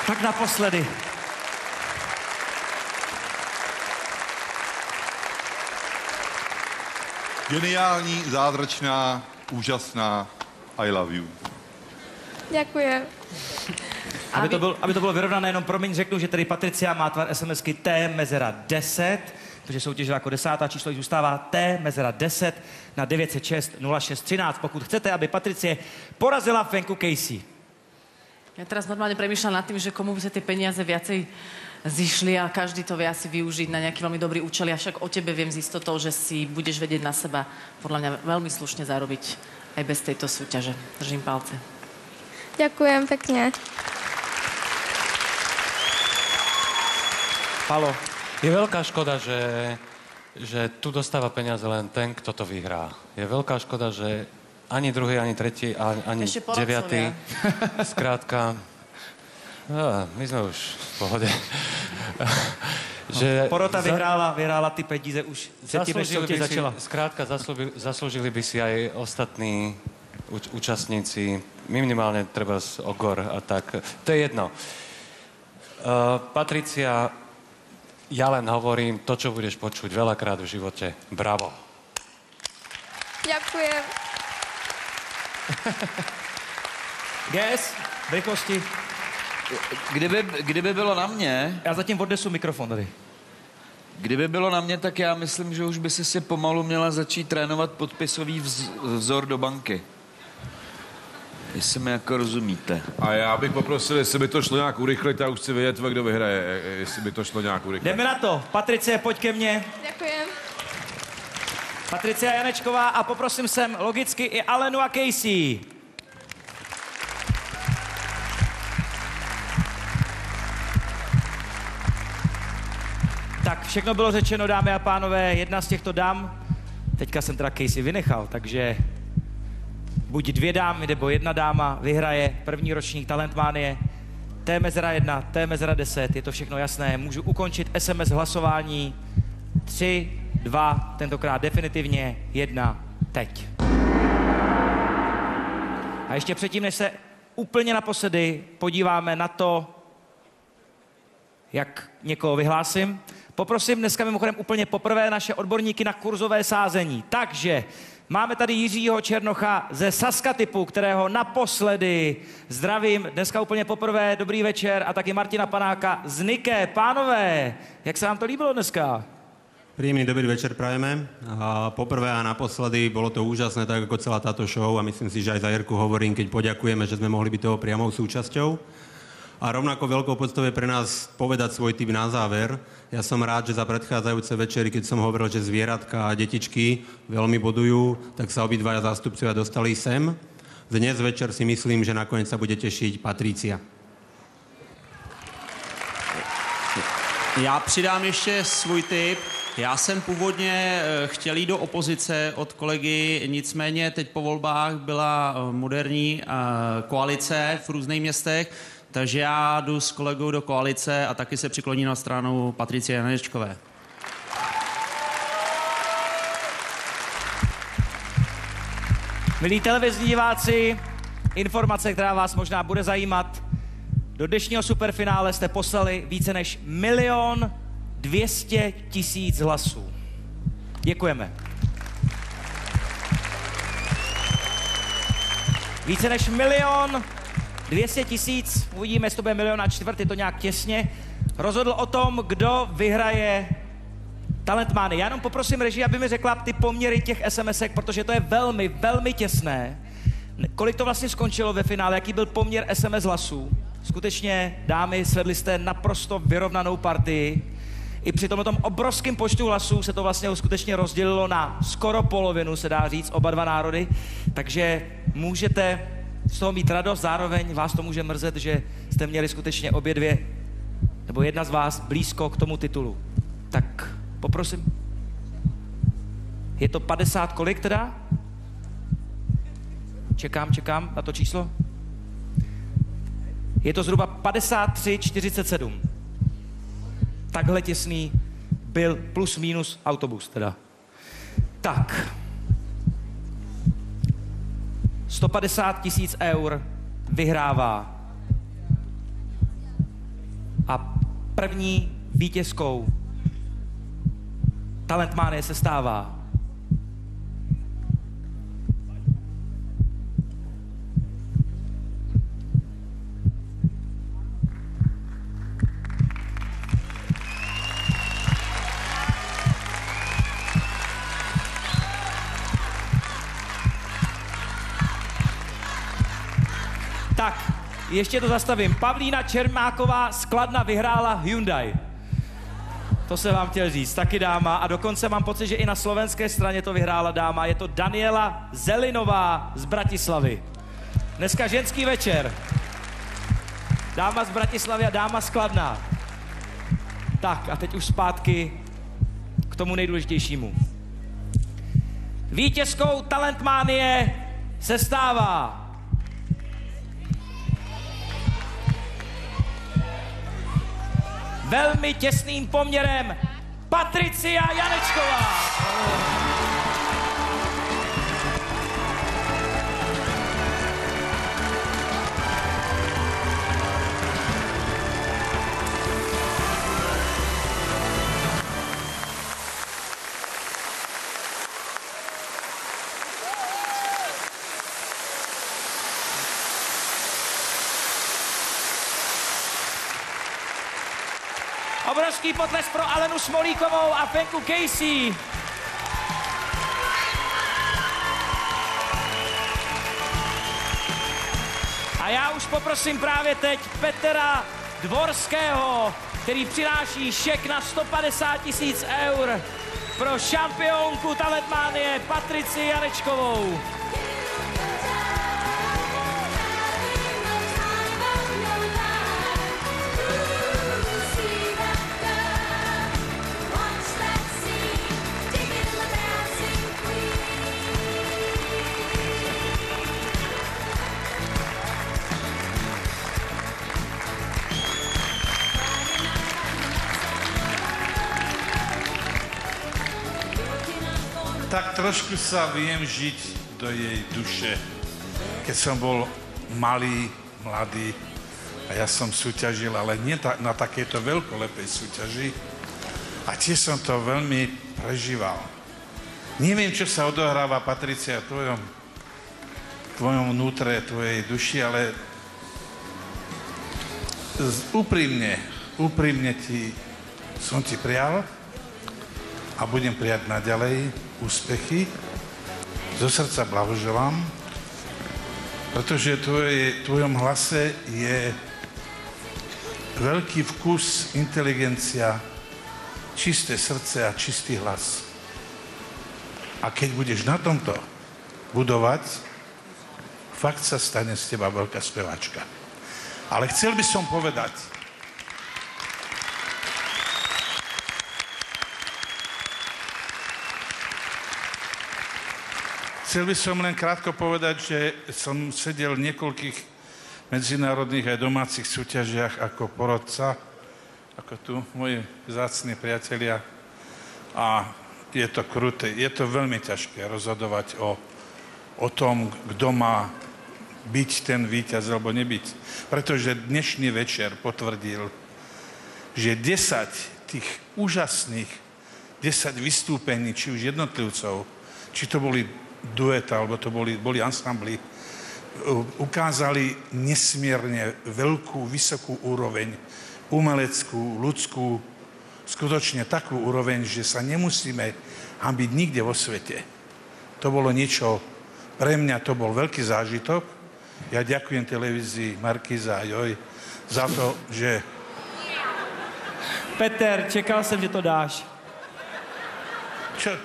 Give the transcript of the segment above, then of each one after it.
Tak naposledy. Geniální, zázračná, úžasná, I love you. Děkuji. Aby to bylo vyrovnané, jenom promiň, řeknu, že tady Patricia má tvar SMSky T mezera 10, protože soutěžila jako 10. číslo jí zůstává T mezera 10 na 906 06 13. Pokud chcete, aby Patricie porazila Fenku Casey. Ja teraz normálne premýšľam nad tým, že komu by sa tie peniaze viacej zišli a každý to vie asi využiť na nejaký veľmi dobrý účel. Ja však o tebe viem z istotou, že si budeš vedieť na seba podľa mňa veľmi slušne zarobiť aj bez tejto súťaže. Držím palce. Ďakujem pekne. Palo. Je veľká škoda, že tu dostáva peniaze len ten, kto to vyhrá. Je veľká škoda, že ani druhý, ani tretí, ani deviatý. Skrátka, my sme už v pohode. Porota vyhrála ty peníze už předtím, než soutěž začala. Skrátka, zaslúžili by si aj ostatní účastníci, minimálne treba z Ogor a tak. To je jedno. Patricia, ja len hovorím to, čo budeš počuť veľakrát v živote. Bravo. Ďakujem. Yes, v rychlosti. Kdyby bylo na mě... Já zatím odnesu mikrofon tady. Kdyby bylo na mě, tak já myslím, že už by si pomalu měla začít trénovat podpisový vzor do banky. Jestli mi jako rozumíte. A já bych poprosil, jestli by to šlo nějak urychlit, já už chci vědět, kdo vyhraje, jestli by to šlo nějak urychlit. Jdeme na to. Patricie, pojď ke mně. Ďakujem. Patricia Janečková a poprosím sem logicky i Alenu a Casey. Tak, všechno bylo řečeno, dámy a pánové. Jedna z těchto dám, teďka jsem teda Casey vynechal, takže buď 2 dámy nebo 1 dáma vyhraje první ročník Talentmanie. T mezera 1, T mezera 10, je to všechno jasné. Můžu ukončit SMS hlasování. 3, 2, tentokrát definitivně 1, teď. A ještě předtím, než se úplně naposledy podíváme na to, jak někoho vyhlásím, poprosím dneska mimochodem úplně poprvé naše odborníky na kurzové sázení. Takže máme tady Jiřího Černocha ze Saskatipu, kterého naposledy zdravím dneska úplně poprvé. Dobrý večer. A taky Martina Panáka z Nike. Pánové, jak se vám to líbilo dneska? Príjemný dobrý večer prajeme. A poprvé a naposledy bolo to úžasné, tak ako celá táto show a myslím si, že aj za Jirku hovorím, keď poďakujeme, že sme mohli byť toho priamou súčasťou. A rovnako veľkou podstou je pre nás povedať svoj tip na záver. Ja som rád, že za predchádzajúce večery, keď som hovoril, že zvieratka a detičky veľmi bodujú, tak sa obidvaja zástupcovia dostali sem. Dnes večer si myslím, že nakoniec sa bude tešiť Patricia. Já přidám ještě svůj tip. Já jsem původně chtěl jít do opozice od kolegy, nicméně teď po volbách byla moderní koalice v různých městech, takže já jdu s kolegou do koalice a taky se přikloním na stranu Patricie Janečkové. Milí televizní diváci, informace, která vás možná bude zajímat. Do dnešního superfinále jste poslali více než 1 200 000 hlasů. Děkujeme. Více než 1 200 000, uvidíme, jestli to bude 1 200 000, je to nějak těsně, rozhodl o tom, kdo vyhraje Talentmanie. Já jenom poprosím režii, aby mi řekla ty poměry těch SMSek, protože to je velmi, velmi těsné. Kolik to vlastně skončilo ve finále, jaký byl poměr SMS hlasů? Skutečně, dámy, svedli jste naprosto vyrovnanou partii. i při tomto obrovském počtu hlasů se to vlastně skutečně rozdělilo na skoro polovinu, se dá říct, oba dva národy, takže můžete z toho mít radost, zároveň vás to může mrzet, že jste měli skutečně obě dvě, nebo jedna z vás blízko k tomu titulu. Tak poprosím. Je to 50 kolik teda? Čekám na to číslo. Je to zhruba 53-47. Takhle těsný byl plus minus autobus teda. Tak. 150 000 eur vyhrává. A první vítězkou Talentmánie se stává tak, ještě to zastavím. Pavlína Čermáková z Kladna vyhrála Hyundai. To jsem vám chtěl říct, taky dáma. A dokonce mám pocit, že i na slovenské straně to vyhrála dáma. Je to Daniela Zelinová z Bratislavy. Dneska ženský večer. Dáma z Bratislavy a dáma z Kladna. Tak a teď už zpátky k tomu nejdůležitějšímu. Vítězkou Talentmánie se stává velmi těsným poměrem Patricia Janečková. Obrovský potlesk pro Alenu Smolíkovou a Fenku Casey. A já už poprosím právě teď Petra Dvorského, který přináší šek na 150 000 eur pro šampionku Talentmánie Patrici Janečkovou. Tak trošku sa viem žiť do jej duše. Keď som bol malý, mladý a ja som súťažil, ale nie na takejto veľkolepej súťaži. A tiež som to veľmi prežíval. Neviem, čo sa odohráva, Patricia, v tvojom vnútre, tvojej duši, ale úprimne som ti prijal a budem prijať naďalej úspechy. Zo srdca blahoželám, pretože v tvojom hlase je veľký vkus, inteligencia, čisté srdce a čistý hlas. A keď budeš na tomto budovať, fakt sa stane z teba veľká speváčka. Ale chcel by som povedať, chcel by som len krátko povedať, že som sedel v niekoľkých medzinárodných aj domácich súťažiach ako porodca, ako tu moji vzácni priatelia. A je to kruté, je to veľmi ťažké rozhodovať o tom, kto má byť ten víťaz alebo nebyť. Pretože dnešný večer potvrdil, že 10 tých úžasných, 10 vystúpení, či už jednotlivcov, či to boli dueta, alebo to boli ansambly, ukázali nesmierne veľkú, vysokú úroveň, umeleckú, ľudskú, skutočne takú úroveň, že sa nemusíme hanbiť nikde vo svete. To bolo niečo, pre mňa to bol veľký zážitok. Ja ďakujem televízii Markíza a Joj za to, že Peter, čekal jsem, že to dáš.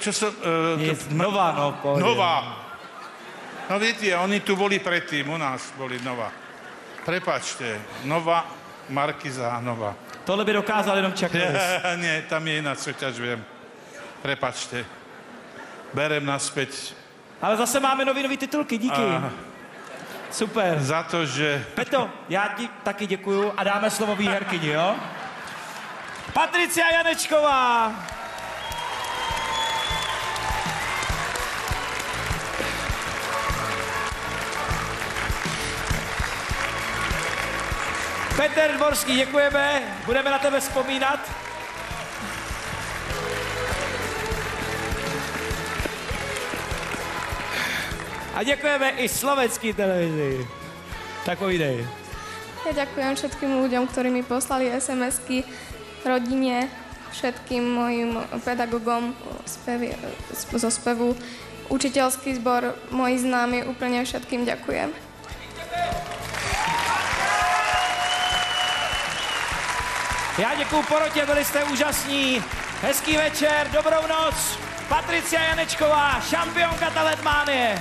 Čo som... Nová, no, pohode. Nová. No viete, oni tu boli predtým, u nás boli Nová. Prepačte, Nová, Markiza Nová. Tohle by dokázal jenom Chuck Norris. Nie, tam je iná súťaž, viem. Prepačte. Berem naspäť. Ale zase máme nový titulky, díky. Super. Za to, že... Peto, já ti taky děkuju a dáme slovo výherkyni, jo? Patricia Janečková. Petr Dvorský, děkujeme, budeme na tebe vzpomínat. A děkujeme i slovenský televizi. Tak povídej. Ja ďakujem všetkým ľuďom, ktorí mi poslali SMS-ky, rodine, všetkým mojim pedagogom zo spevu, učiteľský zbor, moji známi, úplne všetkým ďakujem. Já děkuju porotě, byli jste úžasní. Hezký večer, dobrou noc. Patricia Janečková, šampionka Talentmánie.